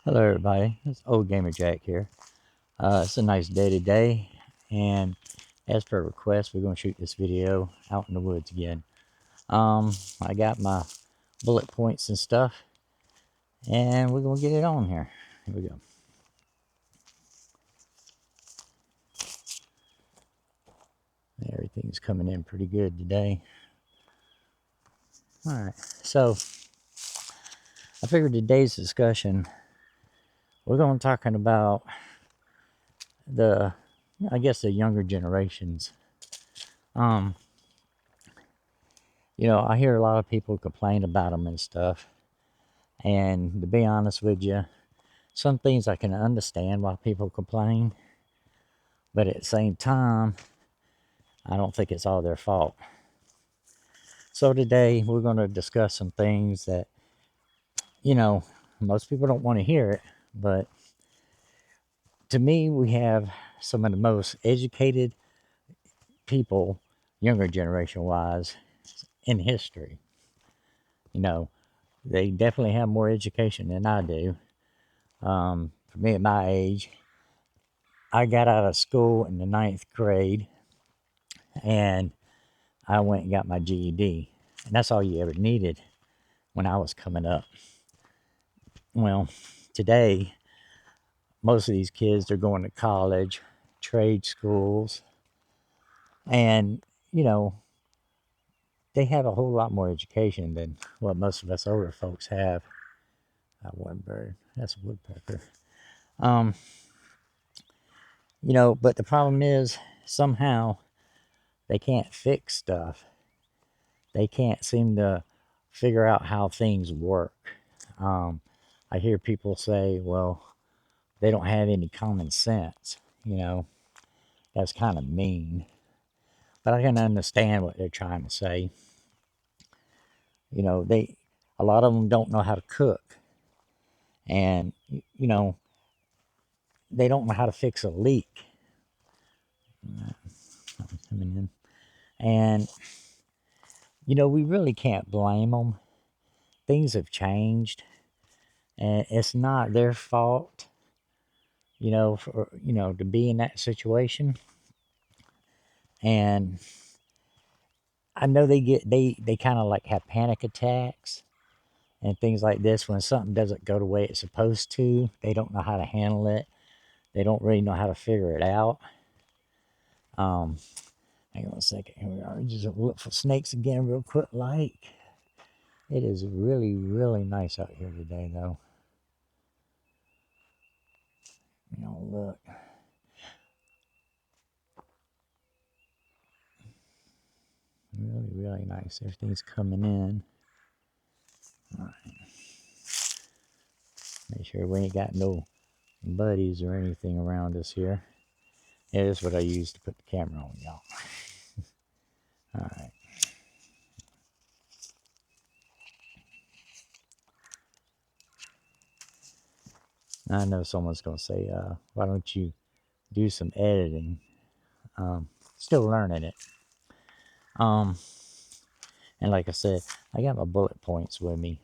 Hello everybody, it's Old Gamer Jack here. It's a nice day today, and as per request, we're going to shoot this video out in the woods again. I got my bullet points and stuff, and we're going to get it on here. Here we go. Everything's coming in pretty good today. Alright, so I figured today's discussion, we're going to be talking about the younger generations. I hear a lot of people complain about them and stuff. And to be honest with you, some things I can understand why people complain. But at the same time, I don't think it's all their fault. So today, we're going to discuss some things that, most people don't want to hear it. But to me, we have some of the most educated people, younger generation-wise, in history. They definitely have more education than I do. For me at my age, I got out of school in the 9th grade and I went and got my GED. And that's all you ever needed when I was coming up. Well, today, most of these kids are going to college, trade schools, and, they have a whole lot more education than what most of us older folks have. That one bird, that's a woodpecker. But the problem is somehow they can't fix stuff. They can't seem to figure out how things work. I hear people say, well, they don't have any common sense. That's kind of mean. But I can understand what they're trying to say. A lot of them don't know how to cook. And, they don't know how to fix a leak. Coming in. And, we really can't blame them. Things have changed. And it's not their fault, to be in that situation. And I know they kind of like have panic attacks and things like this when something doesn't go the way it's supposed to. They don't know how to handle it. They don't really know how to figure it out. Hang on a second. Here we are. Just look for snakes again real quick. It is really, really nice out here today, though. Look. Really, really nice. Everything's coming in. All right. Make sure we ain't got no buddies or anything around us here. Yeah, this is what I use to put the camera on, y'all. All right. I know someone's going to say, why don't you do some editing? Still learning it. And like I said, I got my bullet points with me.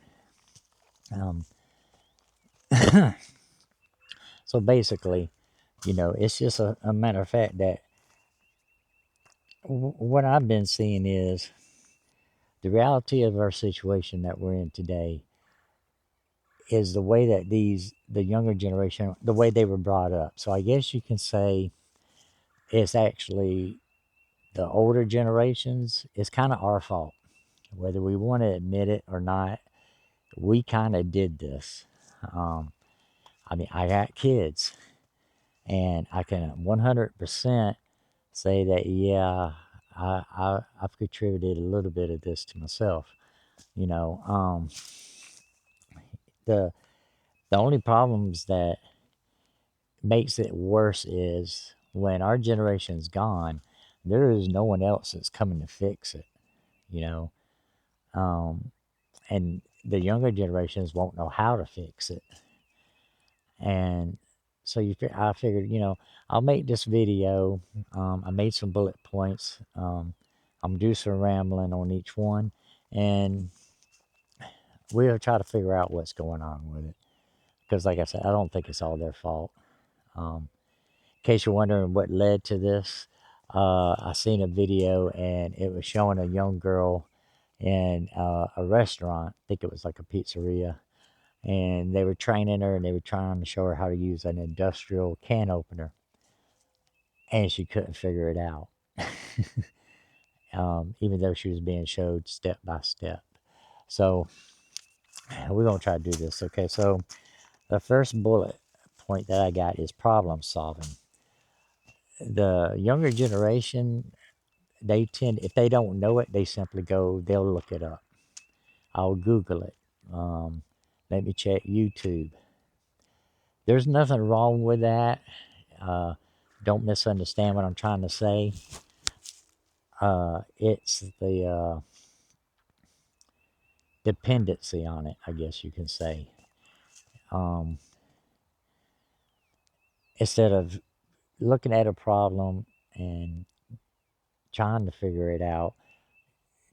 So basically, it's just a matter of fact that what I've been seeing is the reality of our situation that we're in today is the way that the younger generation, the way they were brought up. So I guess you can say it's actually the older generations. It's kind of our fault, whether we want to admit it or not. We kind of did this. I got kids, and I can 100% say that, yeah, I've contributed a little bit of this to myself. The only problems that makes it worse is when our generation's gone, there is no one else that's coming to fix it, you know. And the younger generations won't know how to fix it. And so I figured, I'll make this video. I made some bullet points. I'm gonna do some rambling on each one, and we'll try to figure out what's going on with it. because, like I said, I don't think it's all their fault. Um, in case you're wondering what led to this, I seen a video and it was showing a young girl in a restaurant. I think it was like a pizzeria, and they were training her and they were trying to show her how to use an industrial can opener, and she couldn't figure it out. Even though she was being showed step by step. So we're gonna try to do this. Okay, so the first bullet point that I got is problem solving. The younger generation, they tend, if they don't know it, they simply go, they'll look it up. I'll Google it. Um, Let me check YouTube. There's nothing wrong with that. Uh, don't misunderstand what I'm trying to say. It's the dependency on it, I guess you can say. Um, Instead of looking at a problem and trying to figure it out,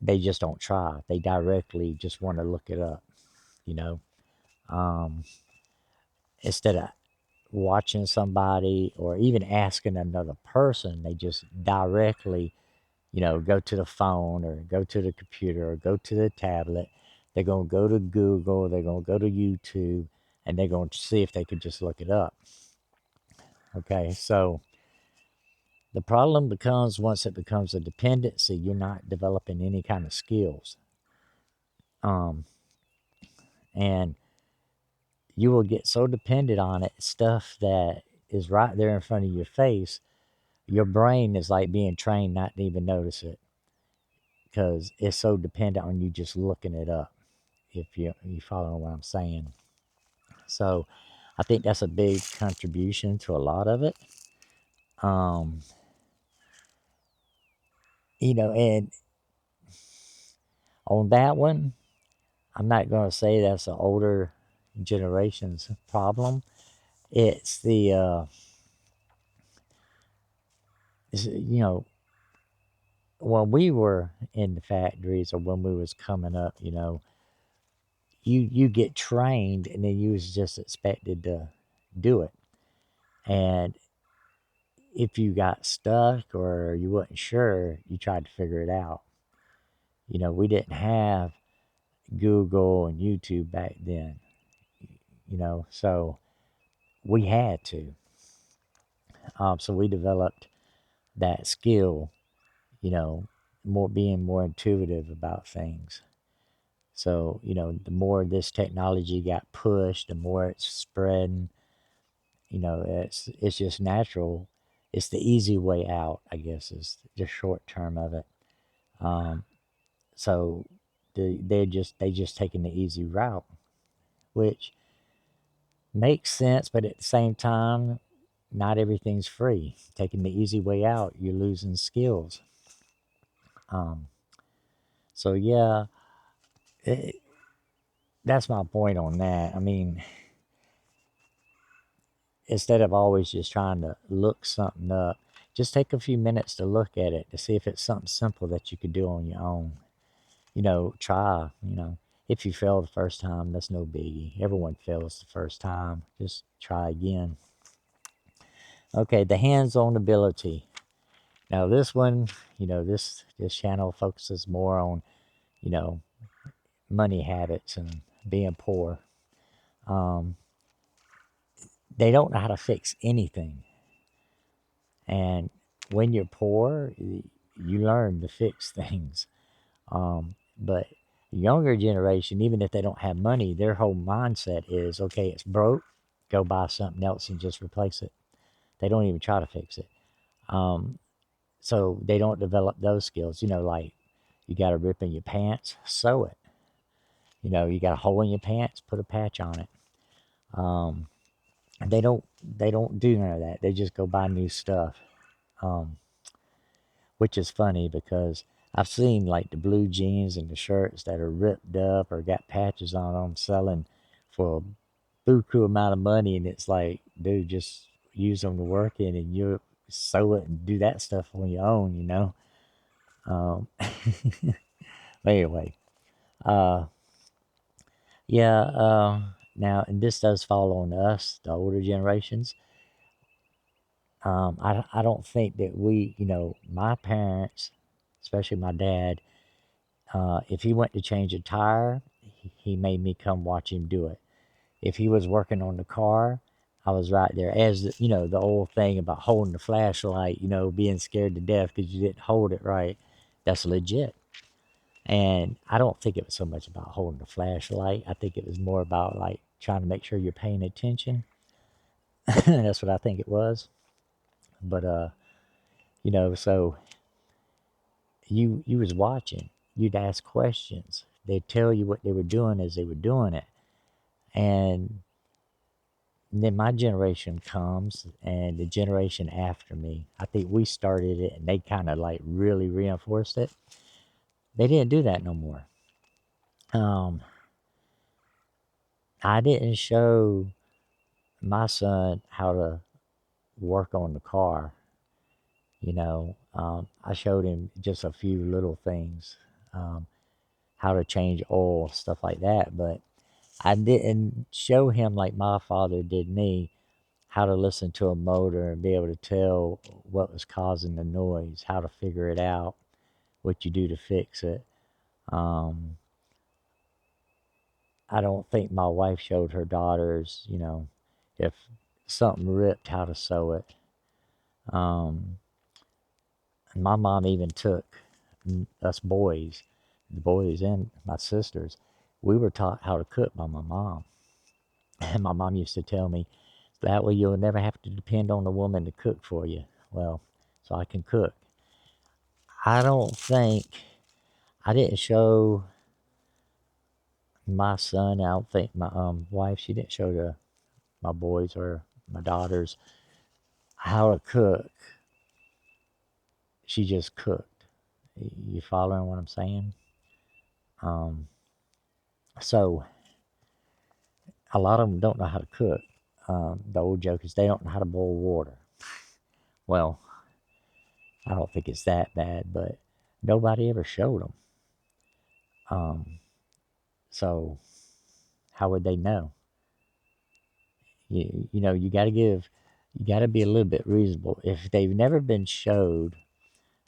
they just don't try. They directly just want to look it up, you know. Um, Instead of watching somebody or even asking another person, they just directly, go to the phone or go to the computer or go to the tablet. They're going to go to Google, they're going to go to YouTube, and they're going to see if they could just look it up. Okay, so the problem becomes once it becomes a dependency, you're not developing any kind of skills. Um, and you will get so dependent on it, stuff that is right there in front of your face, your brain is like being trained not to even notice it because it's so dependent on you just looking it up. If you follow what I'm saying, so I think that's a big contribution to a lot of it. Um, and on that one, I'm not going to say that's an older generation's problem. It's the you know when we were in the factories or when we was coming up, you get trained and then you was just expected to do it. And if you got stuck or you wasn't sure, you tried to figure it out. We didn't have Google and YouTube back then, so we had to. So we developed that skill, you know, more being more intuitive about things. So, the more this technology got pushed, the more it's spreading. It's just natural. It's the easy way out, I guess, is the short term of it. Um, so they just taking the easy route, which makes sense, but at the same time, not everything's free. Taking the easy way out, you're losing skills. Um, so yeah, it, that's my point on that. I mean, instead of always just trying to look something up, just take a few minutes to look at it to see if it's something simple that you could do on your own. Try, if you fail the first time, that's no biggie. Everyone fails the first time. Just try again. Okay, the hands-on ability. Now this one, this channel focuses more on, you know, money habits and being poor. Um, they don't know how to fix anything. And when you're poor, you learn to fix things. But younger generation, even if they don't have money, their whole mindset is, okay, it's broke, go buy something else and just replace it. They don't even try to fix it. Um, so they don't develop those skills. Like you got a rip in your pants, sew it. You got a hole in your pants, put a patch on it. Um, they don't do none of that. They just go buy new stuff. Um, which is funny because I've seen like the blue jeans and the shirts that are ripped up or got patches on them selling for a buku amount of money, and it's like, dude, just use them to work in, and you sew it and do that stuff on your own. But anyway, uh, yeah, Now, and this does fall on us, the older generations. I don't think that we, my parents, especially my dad, if he went to change a tire, he made me come watch him do it. If he was working on the car, I was right there. As the old thing about holding the flashlight, being scared to death because you didn't hold it right. That's legit. And I don't think it was so much about holding the flashlight. I think it was more about like trying to make sure you're paying attention. That's what I think it was. But so you was watching. You'd ask questions. They'd tell you what they were doing as they were doing it. And then my generation comes and the generation after me. I think we started it and they kind of like really reinforced it. They didn't do that no more. Um, I didn't show my son how to work on the car. I showed him just a few little things, um, how to change oil, stuff like that. But I didn't show him like my father did me how to listen to a motor and be able to tell what was causing the noise, how to figure it out, what you do to fix it. Um, I don't think my wife showed her daughters, if something ripped, how to sew it. Um, and my mom even took us boys, the boys and my sisters, we were taught how to cook by my mom. And my mom used to tell me, that way you'll never have to depend on a woman to cook for you. Well, so I can cook. I don't think I didn't show my son. I don't think my wife. She didn't show my boys or my daughters how to cook. She just cooked. You following what I'm saying? Um, so a lot of them don't know how to cook. The old joke is they don't know how to boil water. Well, I don't think it's that bad, but nobody ever showed them. Um, so how would they know? You got to you got to be a little bit reasonable. If they've never been showed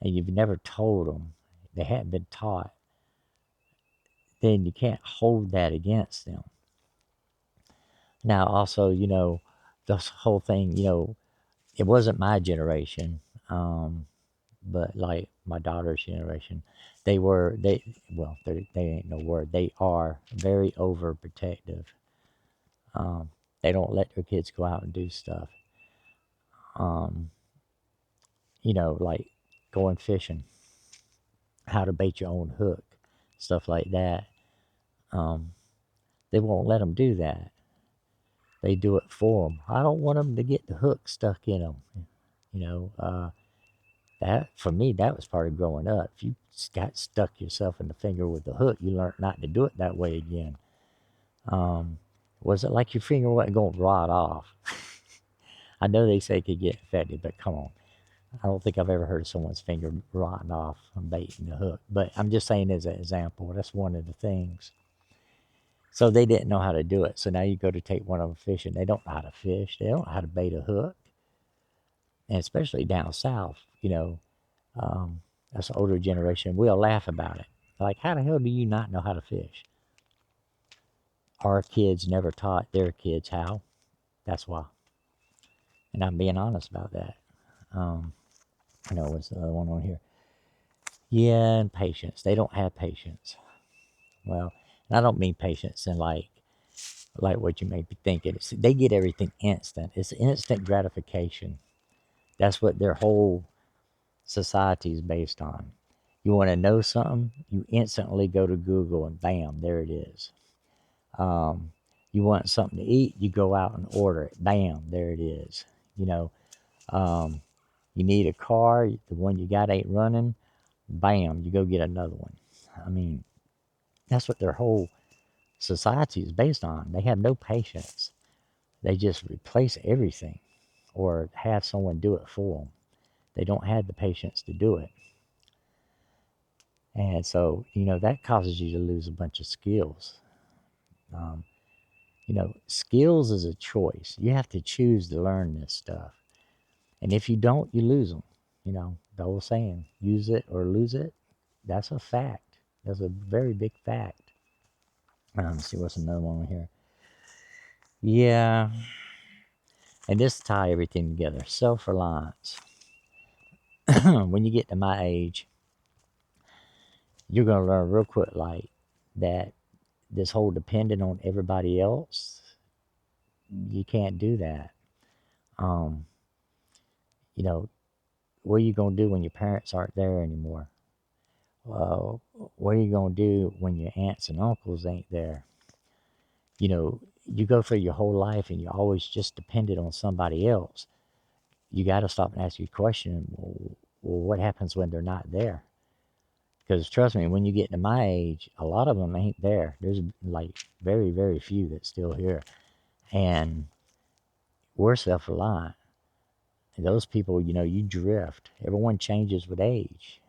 and you've never told them, they haven't been taught, then you can't hold that against them. Now, also, this whole thing, it wasn't my generation, but like my daughter's generation, they ain't no word. They are very overprotective. Um, they don't let their kids go out and do stuff. Um, like going fishing, how to bait your own hook, stuff like that. Um, they won't let them do that. They do it for them. I don't want them to get the hook stuck in them. You know, uh, that for me, that was part of growing up. If you got stuck yourself in the finger with the hook, you learn not to do it that way again. Um, was it like your finger wasn't going to rot off? I know they say it could get infected, but come on. I don't think I've ever heard of someone's finger rotting off from baiting the hook. But I'm just saying as an example, that's one of the things. So they didn't know how to do it. So now you go to take one of them fishing. They don't know how to fish. They don't know how to bait a hook. And especially down south, um, that's an older generation. We'll laugh about it. Like, how the hell do you not know how to fish? Our kids never taught their kids how. That's why. And I'm being honest about that. Um, I know what's the other one on here. Yeah, and patience. They don't have patience. Well, and I don't mean patience in like what you may be thinking. They get everything instant. It's instant gratification. That's what their whole society is based on. You want to know something, you instantly go to Google and bam, there it is. Um, you want something to eat, you go out and order it. Bam, there it is. You know, um, you need a car, the one you got ain't running. Bam, you go get another one. I mean, that's what their whole society is based on. They have no patience. They just replace everything or have someone do it for them. They don't have the patience to do it. And so, that causes you to lose a bunch of skills. Um, Skills is a choice. You have to choose to learn this stuff. And if you don't, you lose them. The old saying, use it or lose it. That's a fact. That's a very big fact. Let's see what's another one here. Yeah. And this tie everything together. Self-reliance. When you get to my age, you're going to learn real quick, like, that this whole dependent on everybody else, you can't do that. Um, you know, what are you going to do when your parents aren't there anymore? What are you going to do when your aunts and uncles ain't there? You go through your whole life and you're always just dependent on somebody else. You got to stop and ask your question, well, what happens when they're not there? Because trust me, when you get to my age, a lot of them ain't there. There's like very, very few that's still here. And we're self-reliant. And those people, you drift. Everyone changes with age.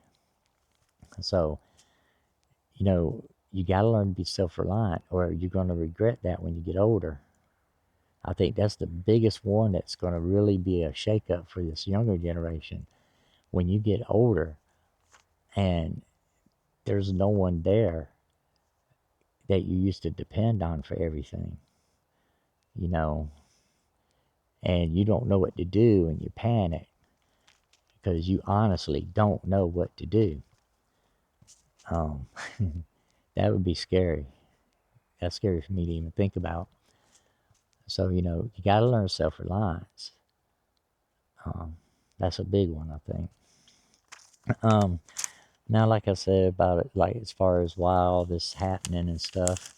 So, you got to learn to be self-reliant or you're going to regret that when you get older. I think that's the biggest one that's going to really be a shakeup for this younger generation. When you get older and there's no one there that you used to depend on for everything, you know, and you don't know what to do and you panic because you honestly don't know what to do. Um, that would be scary. That's scary for me to even think about. So, you got to learn self-reliance. Um, that's a big one, I think. Um, Now, like I said about it, like as far as why all this happening and stuff,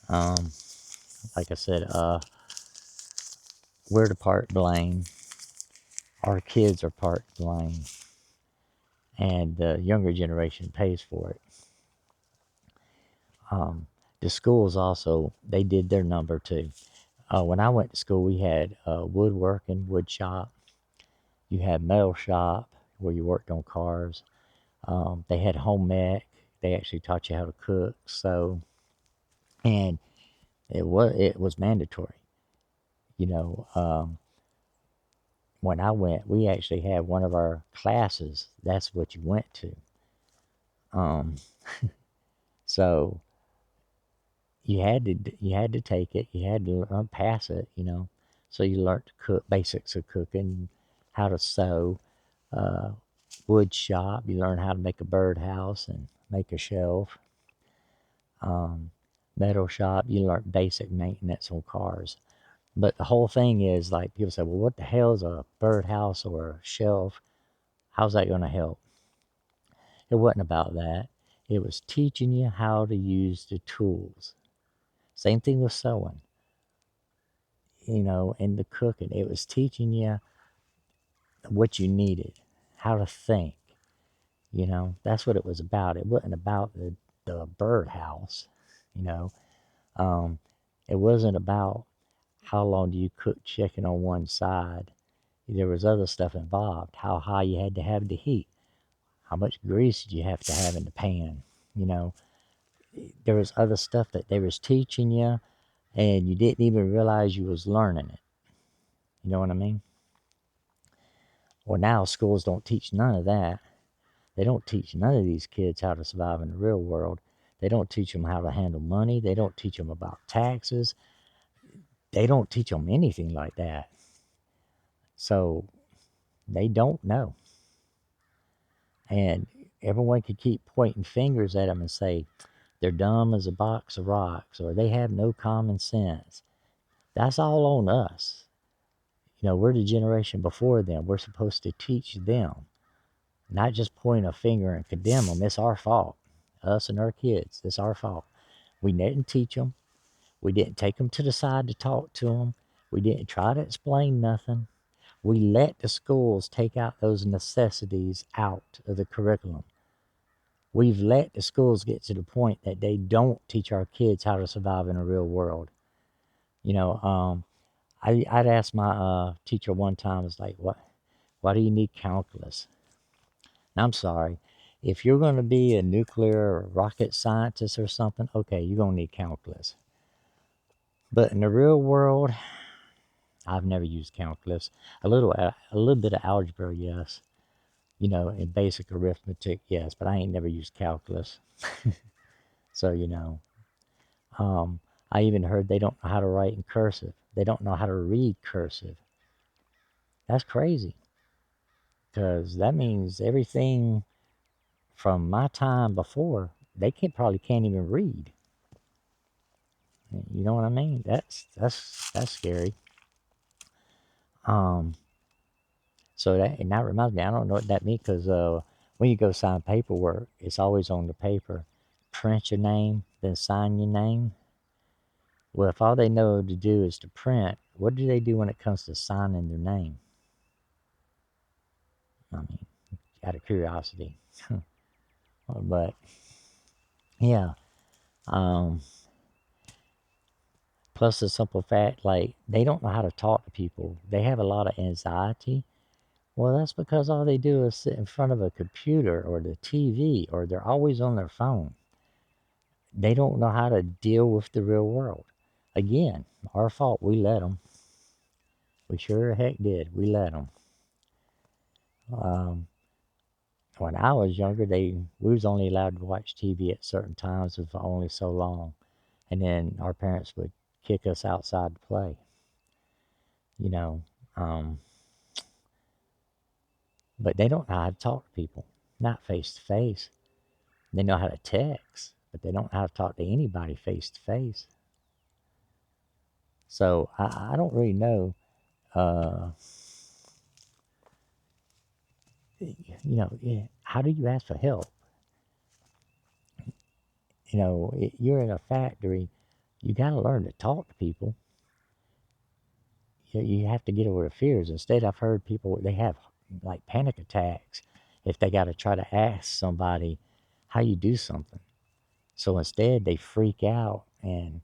um, like I said, we're the part blame. Our kids are part blame, and the younger generation pays for it. The schools also, they did their number too. When I went to school, we had woodworking, wood shop. You had metal shop where you worked on cars. They had home ec. They actually taught you how to cook. So, and it was mandatory. You know, when I went, we actually had one of our classes. That's what you went to. Um, so you had to take it. You had to pass it. So you learned to cook, basics of cooking, how to sew, uh, wood shop. You learn how to make a birdhouse and make a shelf. Um, Metal shop. You learn basic maintenance on cars. But the whole thing is like people say, well, what the hell is a birdhouse or a shelf? How's that going to help? It wasn't about that. It was teaching you how to use the tools. Same thing with sewing, and the cooking. It was teaching you what you needed, how to think. That's what it was about. It wasn't about the birdhouse, you know. Um, it wasn't about how long do you cook chicken on one side. There was other stuff involved. How high you had to have the heat. How much grease did you have to have in the pan? You know, there was other stuff that they was teaching you, and you didn't even realize you was learning it. You know what I mean? Well, now schools don't teach none of that. They don't teach none of these kids how to survive in the real world. They don't teach them how to handle money. They don't teach them about taxes. They don't teach them anything like that. So they don't know. And everyone could keep pointing fingers at them and say, they're dumb as a box of rocks, or they have no common sense. That's all on us. We're the generation before them. We're supposed to teach them, not just point a finger and condemn them. It's our fault. Us and our kids, it's our fault. We didn't teach them. We didn't take them to the side to talk to them. We didn't try to explain nothing. We let the schools take out those necessities out of the curriculum. We've let the schools get to the point that they don't teach our kids how to survive in a real world. You know, I'd ask my teacher one time, it's like, why do you need calculus? And I'm sorry, if you're going to be a nuclear or rocket scientist or something, okay, you're going to need calculus. But in the real world, I've never used calculus. A little bit of algebra, yes. In basic arithmetic, yes, but I ain't never used calculus. So, um, I even heard they don't know how to write in cursive. They don't know how to read cursive. That's crazy because that means everything from my time before, they probably can't even read. You know what I mean? That's scary. Um, and that reminds me, I don't know what that means because when you go sign paperwork, it's always on the paper. Print your name, then sign your name. Well, if all they know to do is to print, what do they do when it comes to signing their name? I mean, out of curiosity. But yeah, um, plus the simple fact, like, they don't know how to talk to people. They have a lot of anxiety. Well, that's because all they do is sit in front of a computer or the TV, or they're always on their phone. They don't know how to deal with the real world. Again, our fault. We let them. We sure heck did. We let them. Um, when I was younger, we was only allowed to watch TV at certain times for only so long, and then our parents would kick us outside to play. You know, um, but they don't know how to talk to people, not face to face. They know how to text, but they don't know how to talk to anybody face to face. So I don't really know. Uh, how do you ask for help? You're in a factory. You got to learn to talk to people. You have to get over the fears. Instead, I've heard people, they have like panic attacks if they got to try to ask somebody how you do something. So instead, they freak out and,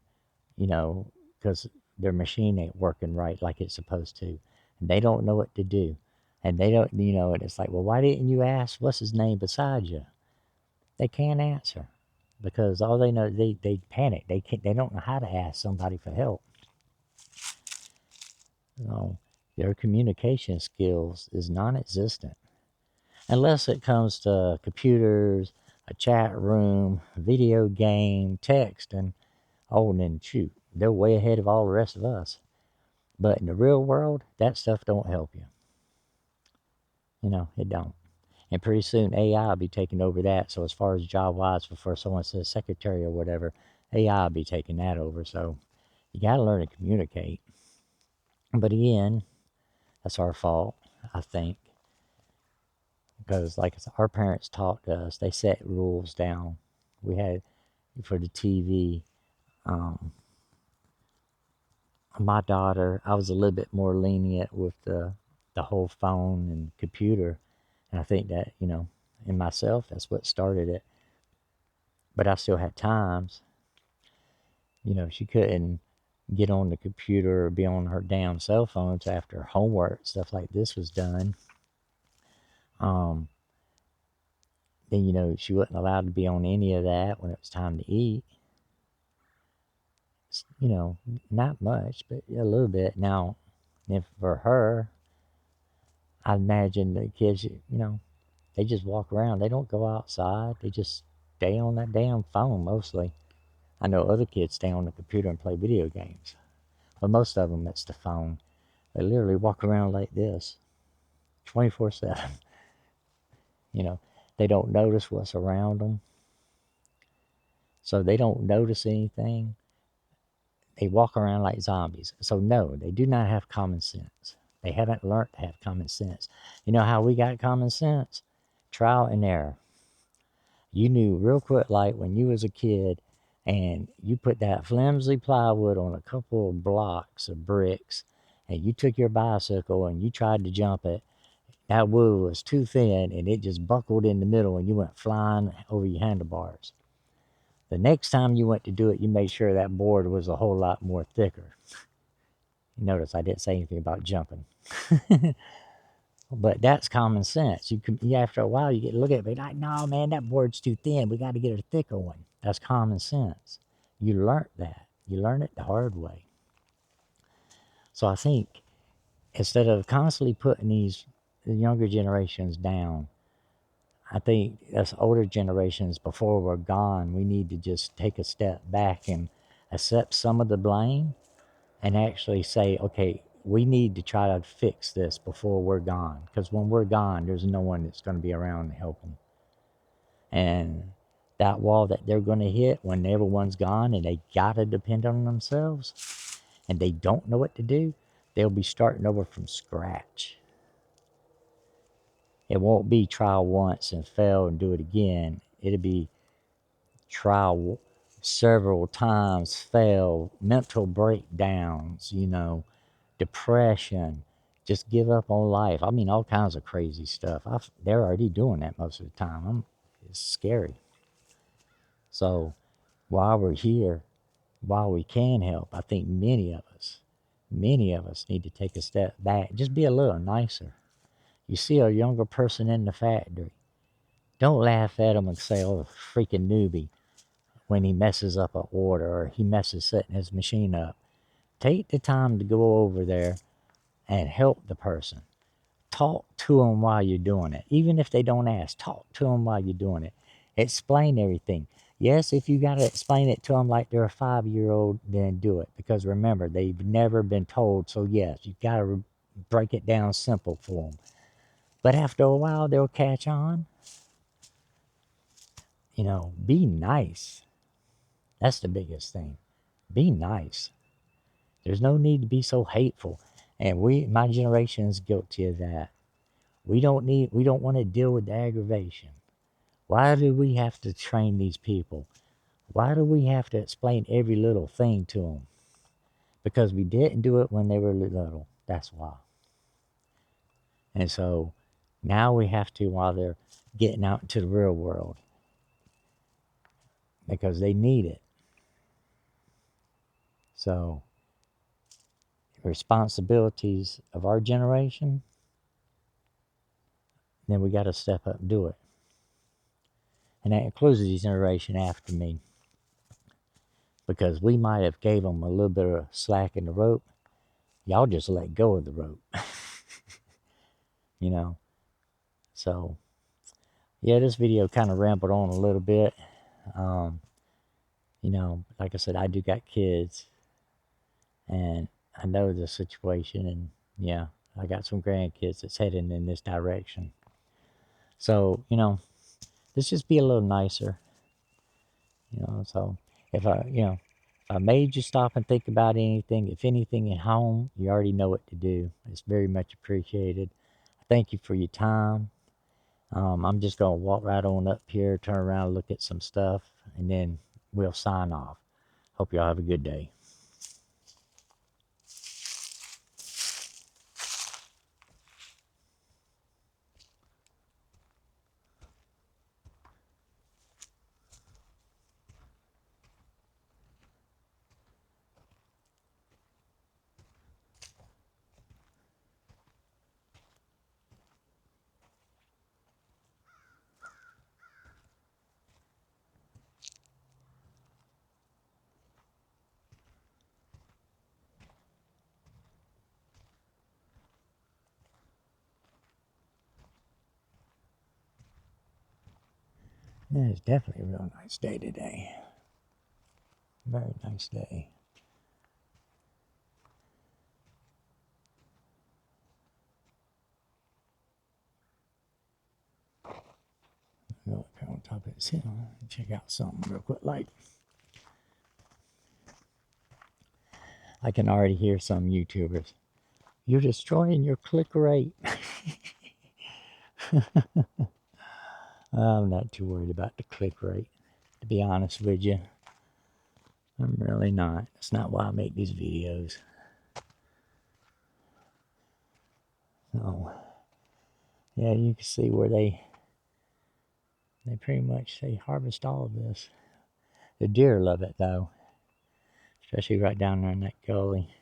you know, because their machine ain't working right like it's supposed to. And they don't know what to do. And they don't, and it's like, well, why didn't you ask what's his name beside you? They can't answer because all they know, they panic. They don't know how to ask somebody for help. Their communication skills is non-existent unless it comes to computers, a chat room, video game, text, and then shoot, they're way ahead of all the rest of us. But in the real world, that stuff don't help you. It don't. And pretty soon AI will be taking over that. So as far as job wise, before someone says secretary or whatever, AI will be taking that over. So you got to learn to communicate. But again, that's our fault, I think, because like our parents taught us, they set rules down. We had for the TV. Um, my daughter, I was a little bit more lenient with the whole phone and computer, and I think that in myself, that's what started it. But I still had times, she couldn't get on the computer or be on her damn cell phones after homework, stuff like this was done. Um, then she wasn't allowed to be on any of that when it was time to eat. You know, not much, but a little bit. Now, if for her, I imagine the kids, they just walk around. They don't go outside. They just stay on that damn phone mostly. I know other kids stay on the computer and play video games, but most of them, it's the phone. They literally walk around like this, 24/7. You know, they don't notice what's around them, so they don't notice anything. They walk around like zombies. So no, they do not have common sense. They haven't learned to have common sense. You know how we got common sense? Trial and error. You knew real quick, like when you was a kid and you put that flimsy plywood on a couple of blocks of bricks and you took your bicycle and you tried to jump it. That wood was too thin and it just buckled in the middle and you went flying over your handlebars. The next time you went to do it, you made sure that board was a whole lot more thicker. Notice I didn't say anything about jumping. But that's common sense. After a while, you get to look at it, like, no, man, that board's too thin. We got to get a thicker one. That's common sense. You learned that. You learn it the hard way. So I think instead of constantly putting the younger generations down, I think us older generations, before we're gone, we need to just take a step back and accept some of the blame and actually say, okay, we need to try to fix this before we're gone. Because when we're gone, there's no one that's going to be around to help them. And that wall that they're going to hit when everyone's gone and they got to depend on themselves and they don't know what to do, they'll be starting over from scratch. It won't be trial once and fail and do it again. It'll be trial several times, fail, mental breakdowns, depression, just give up on life. I mean, all kinds of crazy stuff. They're already doing that most of the time. It's scary. So while we're here, while we can help, I think many of us need to take a step back. Just be a little nicer. You see a younger person in the factory, don't laugh at him and say, oh, freaking newbie, when he messes up an order or he messes setting his machine up. Take the time to go over there and help the person. Talk to them while you're doing it. Even if they don't ask, talk to them while you're doing it. Explain everything. Yes, if you got to explain it to them like they're a 5-year-old, then do it. Because remember, they've never been told. So yes, you got to break it down simple for them. But after a while, they'll catch on. Be nice. That's the biggest thing. Be nice. There's no need to be so hateful. And my generation is guilty of that. We don't want to deal with the aggravation. Why do we have to train these people? Why do we have to explain every little thing to them? Because we didn't do it when they were little. That's why. And so now we have to while they're getting out into the real world. Because they need it. So responsibilities of our generation, then we got to step up and do it. And that includes the generation after me. Because we might have gave them a little bit of slack in the rope. Y'all just let go of the rope. So yeah, this video kind of rambled on a little bit. Like I said, I do got kids and I know the situation, and yeah, I got some grandkids that's heading in this direction. So, let's just be a little nicer. So if I made you stop and think about anything, if anything at home, you already know what to do. It's very much appreciated. Thank you for your time. I'm just going to walk right on up here, turn around, look at some stuff, and then we'll sign off. Hope y'all have a good day. Yeah, it's definitely a real nice day today. Very nice day. Go up here on top of this hill and check out something real quick. Like, I can already hear some YouTubers. You're destroying your click rate. I'm not too worried about the click rate, to be honest with you. I'm really not. That's not why I make these videos. So, yeah, you can see where they pretty much harvest all of this. The deer love it though, especially right down there in that gully.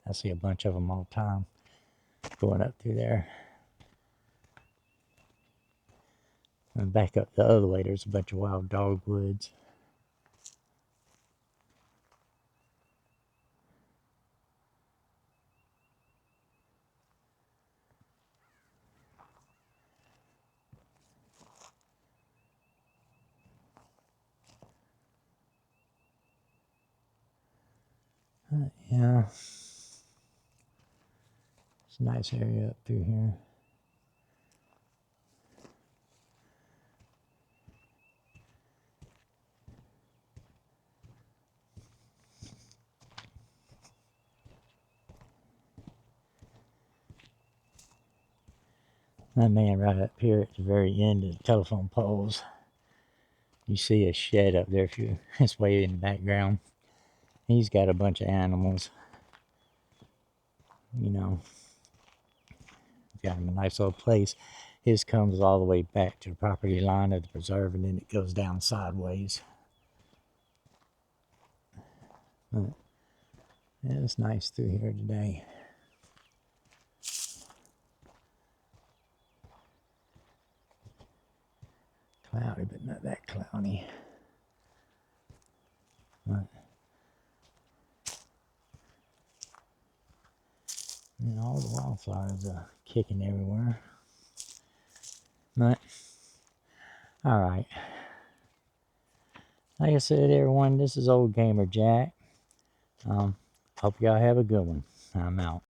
I see a bunch of them all the time going up through there. And back up the other way, there's a bunch of wild dogwoods. Yeah, it's a nice area up through here. That man right up here at the very end of the telephone poles. You see a shed up there if you it's way in the background. He's got a bunch of animals. You know, got him a nice little place. His comes all the way back to the property line of the preserve, and then it goes down sideways. But yeah, it's nice through here today. Cloudy, but not that cloudy. But, you know, all the wildflowers are kicking everywhere. But, alright. Like I said, everyone, this is Old Gamer Jack. Hope y'all have a good one. I'm out.